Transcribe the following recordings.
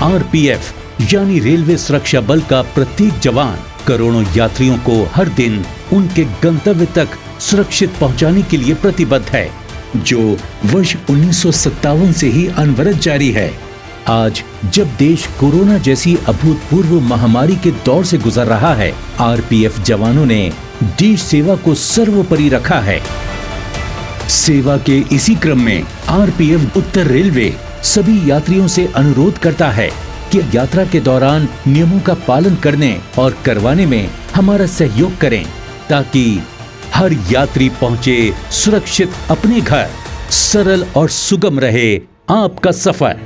RPF यानी railway सुरक्षा बल का प्रत्येक जवान करोड़ों यात्रियों को हर दिन उनके गंतव्य तक सुरक्षित पहुंचाने के लिए प्रतिबद्ध है, जो वर्ष 1957 से ही अनवरत जारी है। आज जब देश कोरोना जैसी अभूतपूर्व महामारी के दौर से गुजर रहा है, आरपीएफ जवानों ने देश सेवा को सर्वोपरि रखा है। सेवा के इसी क्रम में आरपीएफ उत्तर रेलवे सभी यात्रियों से अनुरोध करता है कि यात्रा के दौरान नियमों का पालन करने और करवाने में हमारा सहयोग करें, ताकि हर यात्री पहुंचे सुरक्षित अपने घर। सरल और सुगम रहे आपका सफर।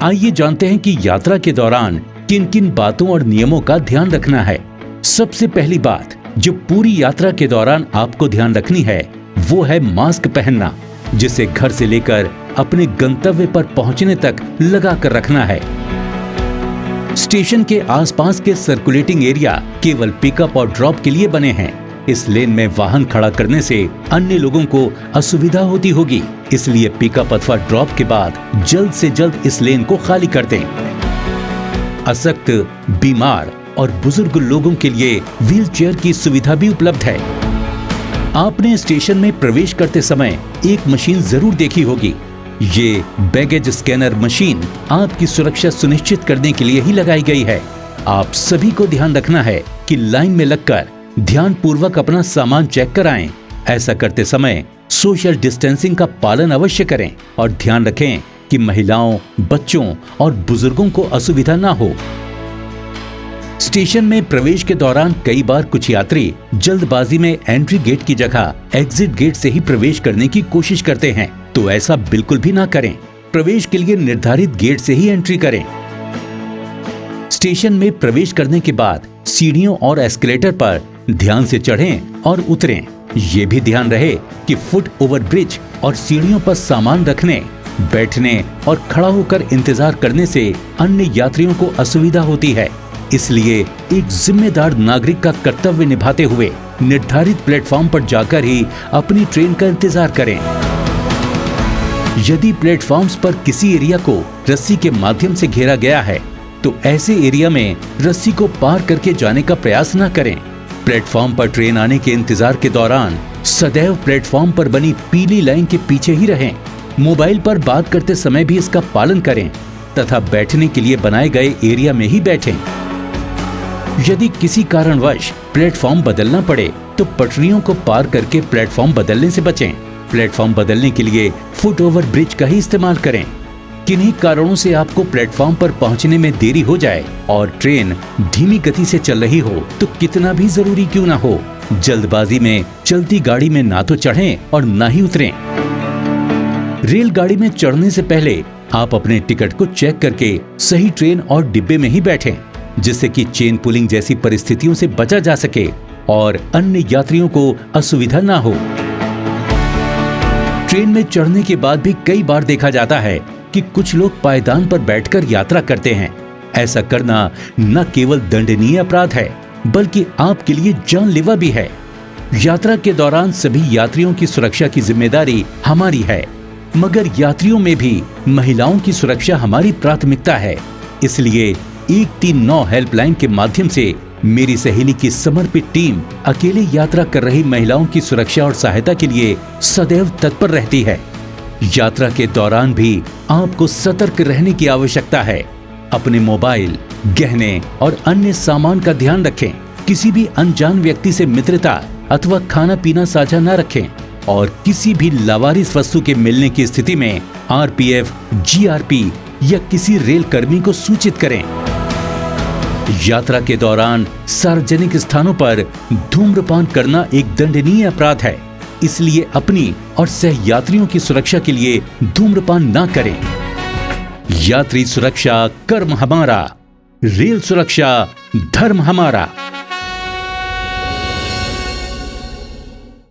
आइए जानते हैं कि यात्रा के दौरान किन किन बातों और नियमों का ध्यान रखना है। सबसे पहली बात जो पूरी यात्रा के दौरान आपको ध्यान रखनी है वो है मास्क पहनना, जिसे घर से लेकर अपने गंतव्य पर पहुंचने तक लगा कर रखना है। स्टेशन के आसपास के सर्कुलेटिंग एरिया केवल पिकअप और ड्रॉप के लिए बने हैं। इस लेन में वाहन खड़ा करने से अन्य लोगों को असुविधा होती होगी, इसलिए पिकअप अथवा ड्रॉप के बाद जल्द से जल्द इस लेन को खाली कर दें। असक्त, बीमार और बुजुर्ग लोगों के लिए व्हील चेयर की सुविधा भी उपलब्ध है। आपने स्टेशन में प्रवेश करते समय एक मशीन जरूर देखी होगी। ये बैगेज स्कैनर मशीन आपकी सुरक्षा सुनिश्चित करने के लिए ही लगाई गई है। आप सभी को ध्यान रखना है कि लाइन में लगकर ध्यानपूर्वक अपना सामान चेक कराएं। ऐसा करते समय सोशल डिस्टेंसिंग का पालन अवश्य करें और ध्यान रखें कि महिलाओं, बच्चों और बुजुर्गों को असुविधा ना हो। स्टेशन में प्रवेश के दौरान कई बार कुछ यात्री जल्दबाजी में एंट्री गेट की जगह एग्जिट गेट से ही प्रवेश करने की कोशिश करते हैं, तो ऐसा बिल्कुल भी ना करें। प्रवेश के लिए निर्धारित गेट से ही एंट्री करें। स्टेशन में प्रवेश करने के बाद सीढ़ियों और एस्केलेटर पर ध्यान से चढ़ें और उतरें। ये भी ध्यान रहे कि फुट ओवर ब्रिज और सीढ़ियों पर सामान रखने, बैठने और खड़ा होकर इंतजार करने से अन्य यात्रियों को असुविधा होती है। इसलिए एक जिम्मेदार नागरिक का कर्तव्य निभाते हुए निर्धारित प्लेटफॉर्म पर जाकर ही अपनी ट्रेन का इंतजार करें। यदि प्लेटफॉर्म्स पर किसी एरिया को रस्सी के माध्यम से घेरा गया है, तो ऐसे एरिया में रस्सी को पार करके जाने का प्रयास न करें। प्लेटफॉर्म पर ट्रेन आने के इंतजार के दौरान सदैव प्लेटफॉर्म पर बनी पीली लाइन के पीछे ही रहें। मोबाइल पर बात करते समय भी इसका पालन करें तथा बैठने के लिए बनाए गए एरिया में ही बैठें। यदि किसी कारणवश प्लेटफॉर्म बदलना पड़े तो पटरियों को पार करके प्लेटफॉर्म बदलने से बचें। प्लेटफॉर्म बदलने के लिए फुट ओवर ब्रिज का ही इस्तेमाल करें। किन्हीं कारणों से आपको प्लेटफॉर्म पर पहुंचने में देरी हो जाए और ट्रेन धीमी गति से चल रही हो, तो कितना भी जरूरी क्यों ना हो, जल्दबाजी में चलती गाड़ी में ना तो चढ़ें और ना ही उतरें। रेलगाड़ी में चढ़ने से पहले आप अपने टिकट को चेक करके सही ट्रेन और डिब्बे में ही बैठें, जिससे कि चेन पुलिंग जैसी परिस्थितियों से बचा जा सके और अन्य यात्रियों को असुविधा ना हो। ट्रेन में चढ़ने के बाद भी कई बार देखा जाता है कि कुछ लोग पायदान पर बैठकर यात्रा करते हैं। ऐसा करना न केवल दंडनीय अपराध है, बल्कि आपके लिए जानलेवा भी है। यात्रा के दौरान सभी यात्रियों की सुरक्षा की जिम्मेदारी हमारी है, मगर यात्रियों में भी महिलाओं की सुरक्षा हमारी प्राथमिकता है। इसलिए 139 हेल्पलाइन के माध्यम से मेरी सहेली की समर्पित टीम अकेले यात्रा कर रही महिलाओं की सुरक्षा और सहायता के लिए सदैव तत्पर रहती है। यात्रा के दौरान भी आपको सतर्क रहने की आवश्यकता है। अपने मोबाइल, गहने और अन्य सामान का ध्यान रखें। किसी भी अनजान व्यक्ति से मित्रता अथवा खाना पीना साझा न रखें और किसी भी लावारिस वस्तु के मिलने की स्थिति में आरपीएफ, जीआरपी या किसी रेल कर्मी को सूचित करें। यात्रा के दौरान सार्वजनिक स्थानों पर धूम्रपान करना एक दंडनीय अपराध है, इसलिए अपनी और सहयात्रियों की सुरक्षा के लिए धूम्रपान न करें। यात्री सुरक्षा कर्म हमारा, रेल सुरक्षा धर्म हमारा।